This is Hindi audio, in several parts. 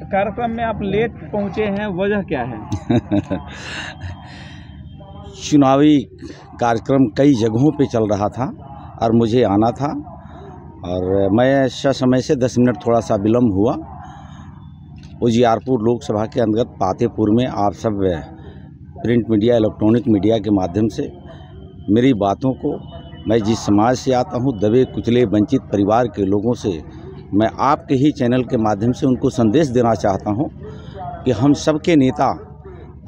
कार्यक्रम में आप लेट पहुंचे हैं, वजह क्या है? चुनावी कार्यक्रम कई जगहों पे चल रहा था और मुझे आना था और मैं समय से 10 मिनट थोड़ा सा विलम्ब हुआ। उजियारपुर लोकसभा के अंतर्गत पातेपुर में आप सब प्रिंट मीडिया, इलेक्ट्रॉनिक मीडिया के माध्यम से मेरी बातों को, मैं जिस समाज से आता हूं, दबे कुचले वंचित परिवार के लोगों से, मैं आपके ही चैनल के माध्यम से उनको संदेश देना चाहता हूं कि हम सबके नेता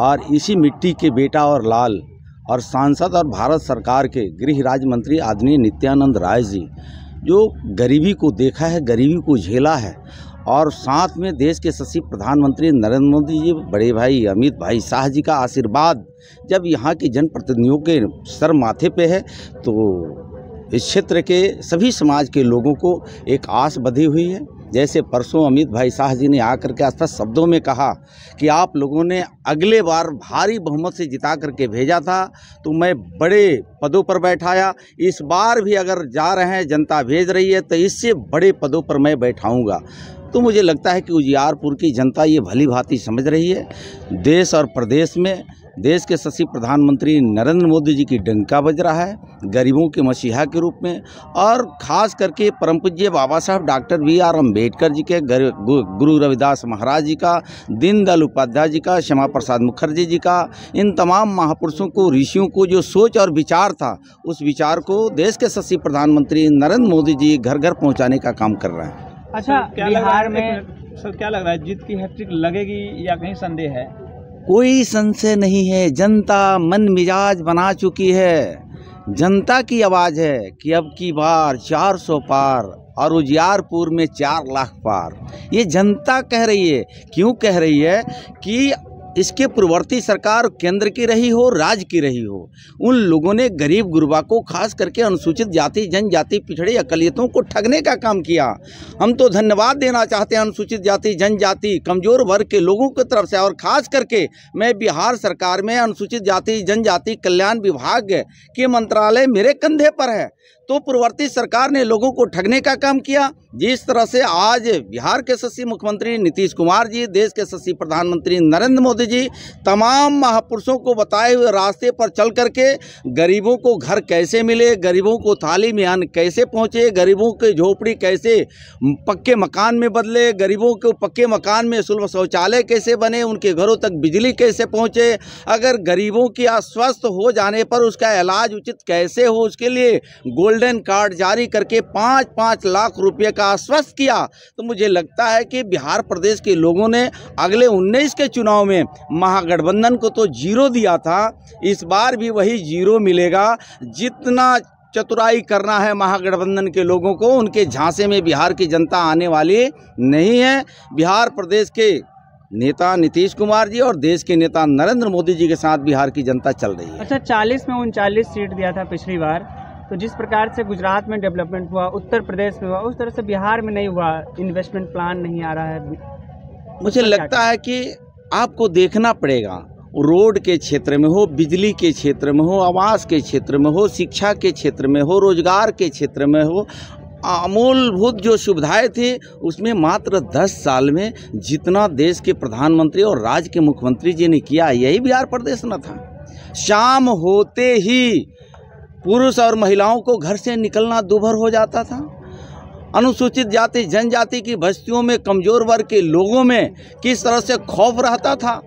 और इसी मिट्टी के बेटा और लाल और सांसद और भारत सरकार के गृह राज्य मंत्री आदरणीय नित्यानंद राय जी, जो गरीबी को देखा है, गरीबी को झेला है, और साथ में देश के यशस्वी प्रधानमंत्री नरेंद्र मोदी जी, बड़े भाई अमित भाई शाह जी का आशीर्वाद जब यहाँ के जनप्रतिनिधियों के सर माथे पे है, तो इस क्षेत्र के सभी समाज के लोगों को एक आस बंधी हुई है। जैसे परसों अमित भाई शाह जी ने आकर के स्पष्ट शब्दों में कहा कि आप लोगों ने अगले बार भारी बहुमत से जिता करके भेजा था, तो मैं बड़े पदों पर बैठाया, इस बार भी अगर जा रहे हैं, जनता भेज रही है, तो इससे बड़े पदों पर मैं बैठाऊंगा। तो मुझे लगता है कि उजियारपुर की जनता ये भली भांति समझ रही है। देश और प्रदेश में देश के यशस्वी प्रधानमंत्री नरेंद्र मोदी जी की डंका बज रहा है, गरीबों के मसीहा के रूप में, और ख़ास करके परम पूज्य बाबा साहब डॉक्टर B.R. अम्बेडकर जी के, गुरु रविदास महाराज जी का, दीनदयाल उपाध्याय जी का, श्यामा प्रसाद मुखर्जी जी का, इन तमाम महापुरुषों को, ऋषियों को जो सोच और विचार था, उस विचार को देश के यशस्वी प्रधानमंत्री नरेंद्र मोदी जी घर घर पहुँचाने का काम कर रहे हैं। अच्छा, बिहार में सर क्या लग रहा है, जीत की हैट्रिक लगेगी या कहीं संदेह है? कोई संशय नहीं है। जनता मन मिजाज बना चुकी है। जनता की आवाज़ है कि अब की बार 400 पार और उजियारपुर में 4 लाख पार। ये जनता कह रही है। क्यों कह रही है? कि इसके पूर्ववर्ती सरकार केंद्र की रही हो, राज्य की रही हो, उन लोगों ने गरीब गुरबा को, खास करके अनुसूचित जाति, जनजाति, पिछड़े अकलियतों को ठगने का काम किया। हम तो धन्यवाद देना चाहते हैं अनुसूचित जाति, जनजाति, कमज़ोर वर्ग के लोगों की तरफ से, और ख़ास करके मैं बिहार सरकार में अनुसूचित जाति जनजाति कल्याण विभाग के मंत्रालय मेरे कंधे पर है। तो पूर्ववर्ती सरकार ने लोगों को ठगने का काम किया। जिस तरह से आज बिहार के यशस्वी मुख्यमंत्री नीतीश कुमार जी, देश के यशस्वी प्रधानमंत्री नरेंद्र मोदी जी तमाम महापुरुषों को बताए हुए रास्ते पर चल करके गरीबों को घर कैसे मिले, गरीबों को थाली में अन्न कैसे पहुंचे, गरीबों के झोपड़ी कैसे पक्के मकान में बदले, गरीबों को पक्के मकान में सुलभ शौचालय कैसे बने, उनके घरों तक बिजली कैसे पहुंचे, अगर गरीबों की अस्वस्थ हो जाने पर उसका इलाज उचित कैसे हो, उसके लिए गोल्डन कार्ड जारी करके 5-5 लाख रुपए का आश्वस्त किया। तो मुझे लगता है कि बिहार प्रदेश के लोगों ने अगले 19 के चुनाव में महागठबंधन को तो 0 दिया था, इस बार भी वही 0 मिलेगा। जितना चतुराई करना है महागठबंधन के लोगों को, उनके झांसे में बिहार की जनता आने वाली नहीं है। बिहार प्रदेश के नेता नीतीश कुमार जी और देश के नेता नरेंद्र मोदी जी के साथ बिहार की जनता चल रही है। अच्छा, 40 में 39 सीट दिया था पिछली बार, तो जिस प्रकार से गुजरात में डेवलपमेंट हुआ, उत्तर प्रदेश में हुआ, उस तरह से बिहार में नहीं हुआ, इन्वेस्टमेंट प्लान नहीं आ रहा है। मुझे लगता है कि आपको देखना पड़ेगा, रोड के क्षेत्र में हो, बिजली के क्षेत्र में हो, आवास के क्षेत्र में हो, शिक्षा के क्षेत्र में हो, रोजगार के क्षेत्र में हो, मूलभूत जो सुविधाएं थी उसमें मात्र 10 साल में जितना देश के प्रधानमंत्री और राज्य के मुख्यमंत्री जी ने किया, यही बिहार प्रदेश न था। शाम होते ही पुरुष और महिलाओं को घर से निकलना दूभर हो जाता था। अनुसूचित जाति जनजाति की बस्तियों में, कमज़ोर वर्ग के लोगों में किस तरह से खौफ रहता था।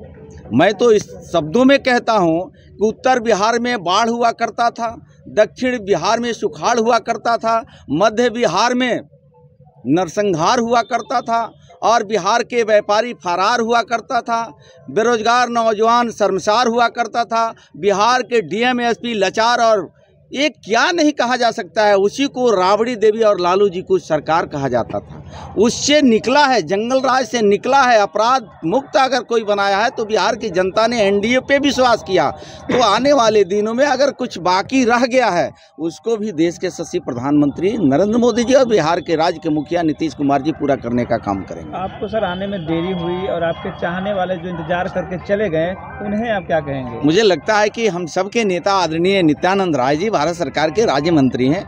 मैं तो इस शब्दों में कहता हूँ कि उत्तर बिहार में बाढ़ हुआ करता था, दक्षिण बिहार में सुखाड़ हुआ करता था, मध्य बिहार में नरसंहार हुआ करता था, और बिहार के व्यापारी फरार हुआ करता था, बेरोजगार नौजवान शर्मसार हुआ करता था, बिहार के डीएम एसपी लाचार, और ये क्या नहीं कहा जा सकता है, उसी को राबड़ी देवी और लालू जी को सरकार कहा जाता था। उससे निकला है, जंगल राज से निकला है, अपराध मुक्त अगर कोई बनाया है, तो बिहार की जनता ने एनडीए पे विश्वास किया। तो आने वाले दिनों में अगर कुछ बाकी रह गया है, उसको भी देश के यशस्वी प्रधानमंत्री नरेंद्र मोदी जी और बिहार के राज्य के मुखिया नीतीश कुमार जी पूरा करने का काम करेंगे। आपको सर आने में देरी हुई और आपके चाहने वाले जो इंतजार करके चले गए, उन्हें आप क्या कहेंगे? मुझे लगता है कि हम सबके नेता आदरणीय नित्यानंद राय जी भारत सरकार के राज्य मंत्री हैं,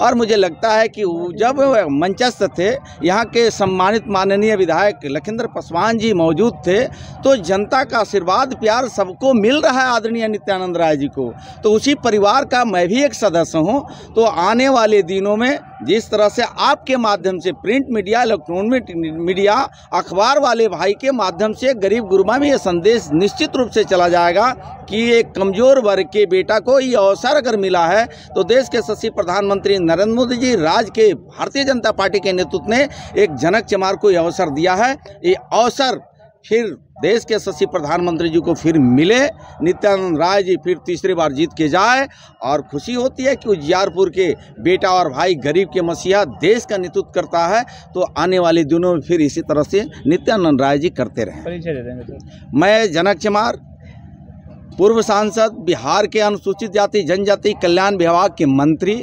और मुझे लगता है कि जब मंचस्थ थे, यहाँ के सम्मानित माननीय विधायक लखिंद्र पासवान जी मौजूद थे, तो जनता का आशीर्वाद प्यार सबको मिल रहा है आदरणीय नित्यानंद राय जी को। तो उसी परिवार का मैं भी एक सदस्य हूँ। तो आने वाले दिनों में जिस तरह से आपके माध्यम से प्रिंट मीडिया, इलेक्ट्रॉनिक मीडिया, अखबार वाले भाई के माध्यम से गरीब गुरबा में ये संदेश निश्चित रूप से चला जाएगा कि एक कमज़ोर वर्ग के बेटा को ये अवसर अगर मिला है, तो देश के यशस्वी प्रधानमंत्री नरेंद्र मोदी जी राज के भारतीय जनता पार्टी के नेतृत्व ने एक जनक चमार को ये अवसर दिया है। ये अवसर फिर देश के यशस्वी प्रधानमंत्री जी को फिर मिले, नित्यानंद राय जी फिर तीसरी बार जीत के जाए, और खुशी होती है कि उजियारपुर के बेटा और भाई गरीब के मसीहा देश का नेतृत्व करता है। तो आने वाले दिनों में फिर इसी तरह से नित्यानंद राय जी करते रहें। परिचय दे देंगे तो। मैं जनक चमार, पूर्व सांसद, बिहार के अनुसूचित जाति जनजाति कल्याण विभाग के मंत्री।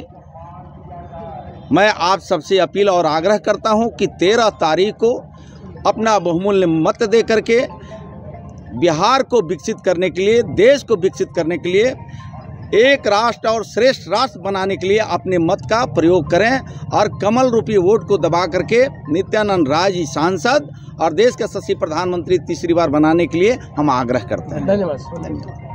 मैं आप सबसे अपील और आग्रह करता हूं कि 13 तारीख को अपना बहुमूल्य मत दे करके बिहार को विकसित करने के लिए, देश को विकसित करने के लिए, एक राष्ट्र और श्रेष्ठ राष्ट्र बनाने के लिए अपने मत का प्रयोग करें और कमल रूपी वोट को दबा करके नित्यानंद राय जी सांसद और देश के यशस्वी प्रधानमंत्री तीसरी बार बनाने के लिए हम आग्रह करते हैं। धन्यवाद।